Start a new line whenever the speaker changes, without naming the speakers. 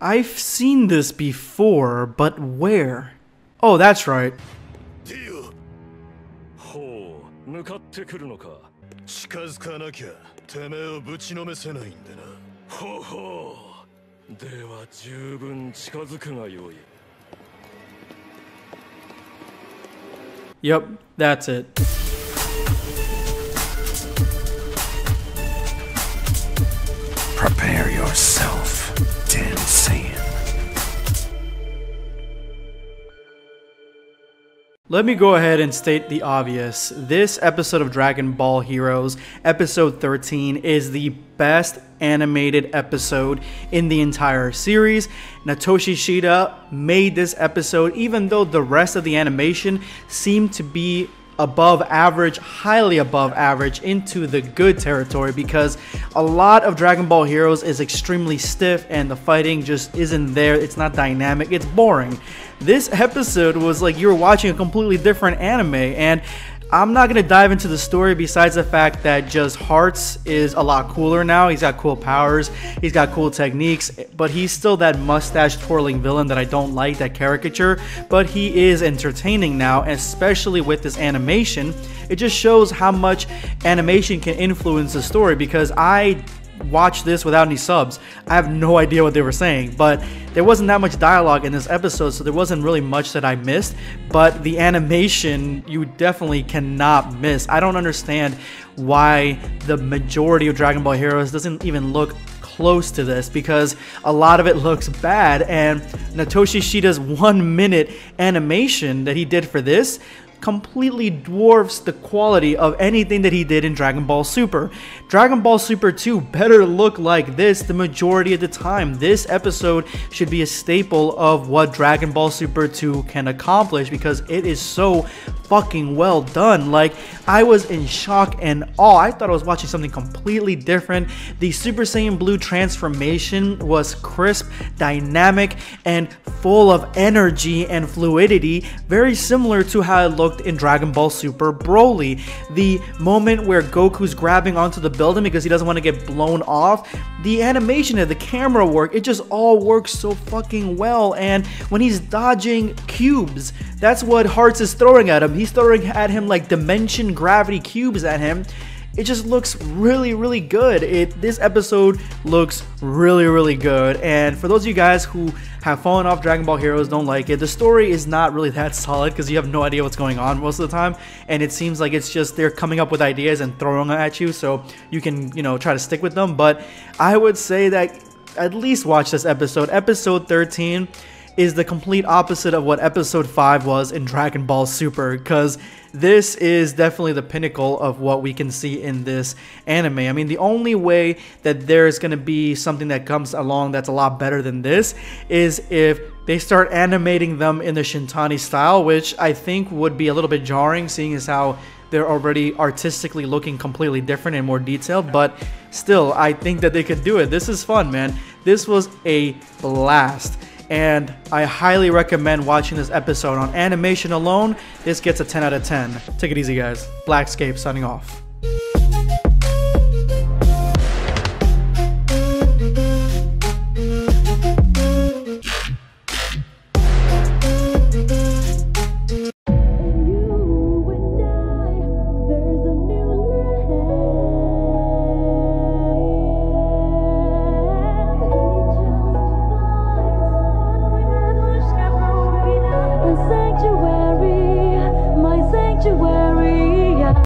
I've seen this before, but where? Oh, that's right.
ほう、向かってくるのか。
近づかなきゃてめえをぶちのめせないんでな。
ほうほう。では十分近づくがよい。
Yep, that's it.
Prepare yourself, Dan Saiyan.
Let me go ahead and state the obvious. This episode of Dragon Ball Heroes, episode 13, is the best animated episode in the entire series. Natoshi Shida made this episode, even though the rest of the animation seemed to be above average, highly above average, into the good territory, because a lot of Dragon Ball Heroes is extremely stiff and the fighting just isn't there. It's not dynamic, it's boring. This episode was like you were watching a completely different anime, and I'm not going to dive into the story besides the fact that just Hearts is a lot cooler now. He's got cool powers, he's got cool techniques, but he's still that mustache twirling villain that I don't like, that caricature. But he is entertaining now, especially with this animation. It just shows how much animation can influence the story, because I watched this without any subs. I have no idea what they were saying, but there wasn't that much dialogue in this episode, so there wasn't really much that I missed. But the animation, you definitely cannot miss. I don't understand why the majority of Dragon Ball Heroes doesn't even look close to this, because a lot of it looks bad. And Natoshi Shida's 1 minute animation that he did for this completely dwarfs the quality of anything that he did in Dragon Ball Super. Dragon Ball Super 2 better look like this the majority of the time. This episode should be a staple of what Dragon Ball Super 2 can accomplish, because it is so fucking well done. Like, I was in shock and awe. I thought I was watching something completely different. The Super Saiyan Blue transformation was crisp, dynamic, and full of energy and fluidity, very similar to how it looked in Dragon Ball Super Broly. The moment where Goku's grabbing onto the building because he doesn't want to get blown off, the animation and the camera work, it just all works so fucking well. And when he's dodging cubes, that's what Hearts is throwing at him. He's throwing at him like dimension gravity cubes at him. It just looks really, really good. This episode looks really, really good. And for those of you guys who have fallen off Dragon Ball Heroes, don't like it, the story is not really that solid, because you have no idea what's going on most of the time. And it seems like it's just they're coming up with ideas and throwing them at you, so you can, try to stick with them. But I would say that at least watch this episode. Episode 13 is the complete opposite of what episode 5 was in Dragon Ball Super, because this is definitely the pinnacle of what we can see in this anime. I mean, the only way that there's going to be something that comes along that's a lot better than this is if they start animating them in the Shintani style, which I think would be a little bit jarring, seeing as how they're already artistically looking completely different and more detailed. But still, I think that they could do it. This is fun, man. This was a blast. And I highly recommend watching this episode. On animation alone, this gets a 10 out of 10. Take it easy, guys. Blackscape signing off.